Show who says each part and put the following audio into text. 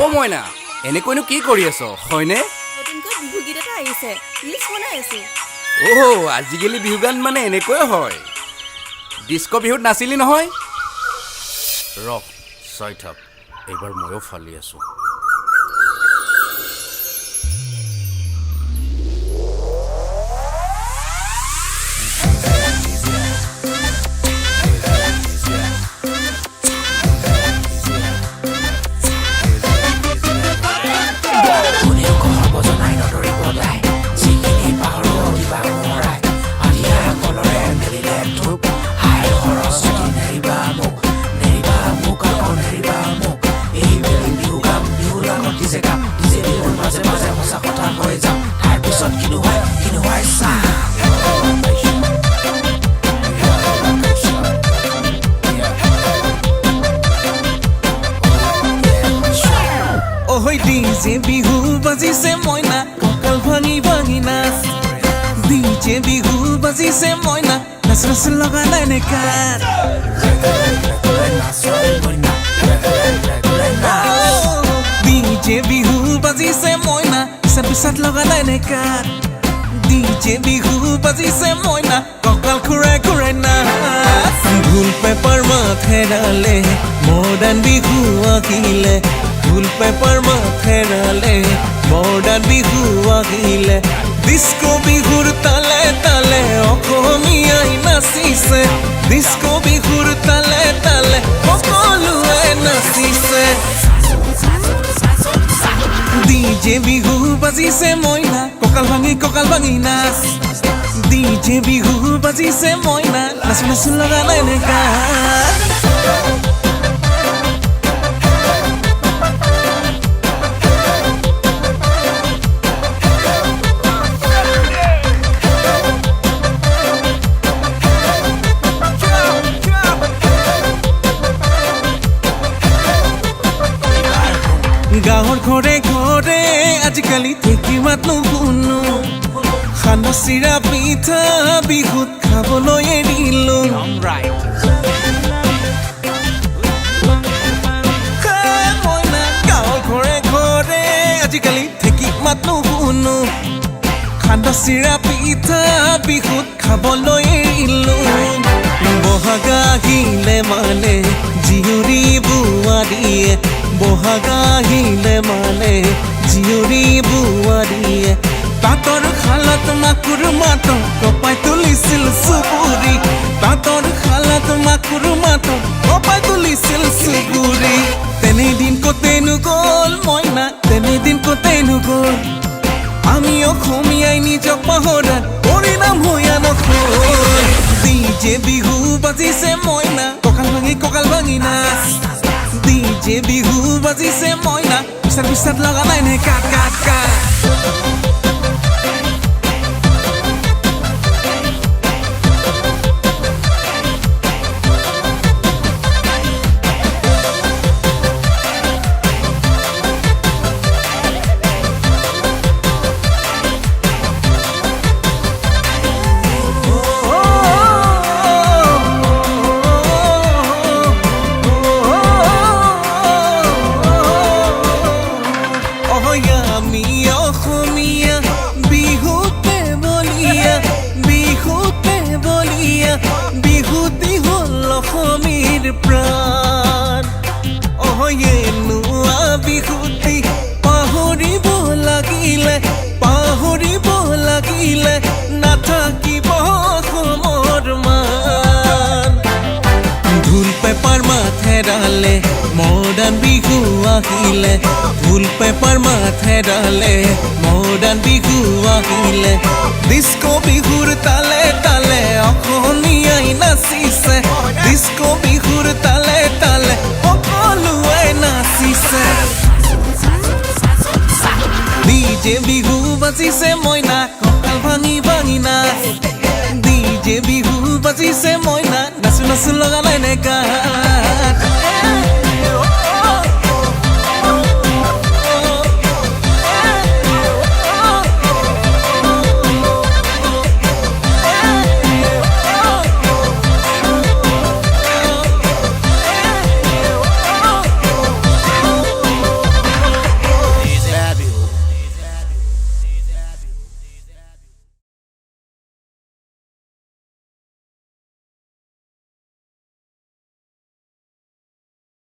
Speaker 1: মইনা এনেকৈনো কি কৰি আছ হয়নে
Speaker 2: নতুনকৈ বিহু গীত এটা আহিছে ৰিলছ বনাই আছো
Speaker 1: আজিকালি বিহু গান মানে এনেকৈ হয় ডিস্কো বিহুত নাচিলি নহয় ৰখ চাই থাক এইবাৰ ময়ো ফালি আছো
Speaker 3: ডিজে বিহু বাজিছে মইনা কঁকাল ভাঙি ভাঙি নাচ ডিজে বিহু বাজিছে মইনা নাচ নাচ লগা নাই নেকাত ডিজে বিহু বাজিছে মইনা পিছত পিছত লগা নাই নেকাত ডিজে বিহু বাজিছে মইনা কঁকাল ঘূৰাই ঘূৰাই নাচ ঢোল পেপাৰ মাত হেৰালে মডাৰ্ণ বিহু আহিলে ঢোল পেপাৰ মাত হেৰালে মডাৰ্ণ বিহু আহিলে ডিস্কো বিহুৰ তালে তালে অসমীয়াই নাচিছে ডিস্কো বিহুৰ তালে তালে সকলোৱে নাচিছে ডিজে বিহু বাজিছে মইনা কঁকাল ভাঙি নাচ ডিজে বিহু বাজিছে মইনা নাচ নাচ লগা নাই নেকাত গাঁৱৰ ঘৰে ঘৰে আজিকালি ঢেঁকী মাত নুশুনো সান্দহ চিৰা পিঠা বিহুত খাবলৈ এৰিলো মইনা গাঁৱৰ ঘৰে ঘৰে আজিকালি ঢেঁকী মাত নুশুনো সান্দহ চিৰা পিঠা বিহুত খাবলৈ এৰিলো বহাগ আহিলে মানে জীয়ৰী বোৱাৰীয়ে বহাগ আহিলে মানে জীয়ৰী বোৱাৰীয়ে তাঁতৰ শালত মাকুৰ মাত কপাই তুলিছিল চুবুৰী তাঁতৰ শালত মাকুৰ মাত কপাই তুলিছিল চুবুৰী তেনেদিন কতেনো গ'ল মইনা তেনেদিন কতেনো গ'ল আমি অসমীয়াই নিজক পাহৰা পৰিণাম হৈয়া নথৈ ডিজে বিহু বাজিছে মইনা কঁকাল ভাঙি নাচ ডিজে বিহু বাজিছে মইনা পিছত পিছত লগা নাই নে কাট কাট কাট বিহুতি হল অসমীৰ প্ৰাণ নোৱা বিহুতি পাহৰিব লাগিলে নাথাকিব অসমৰ মান ঢোল পেপাৰ মাত হেৰালে মডাৰ্ণ বিহু আহিলে ঢোল পেপাৰ মাত হেৰালে মডাৰ্ণ বিহু আহিলে ডিস্কো বিহুৰ তালে তালে অসমীয়াই নাচিছে ডিস্কো বিহুৰ তালে তালে সকলোৱে নাচিছে ডিজে বিহু বাজিছে মইনা কঁকাল ভাঙি নাচ ডিজে বিহু বাজিছে মইনা নাচো নাচো লগা নাই নেকাত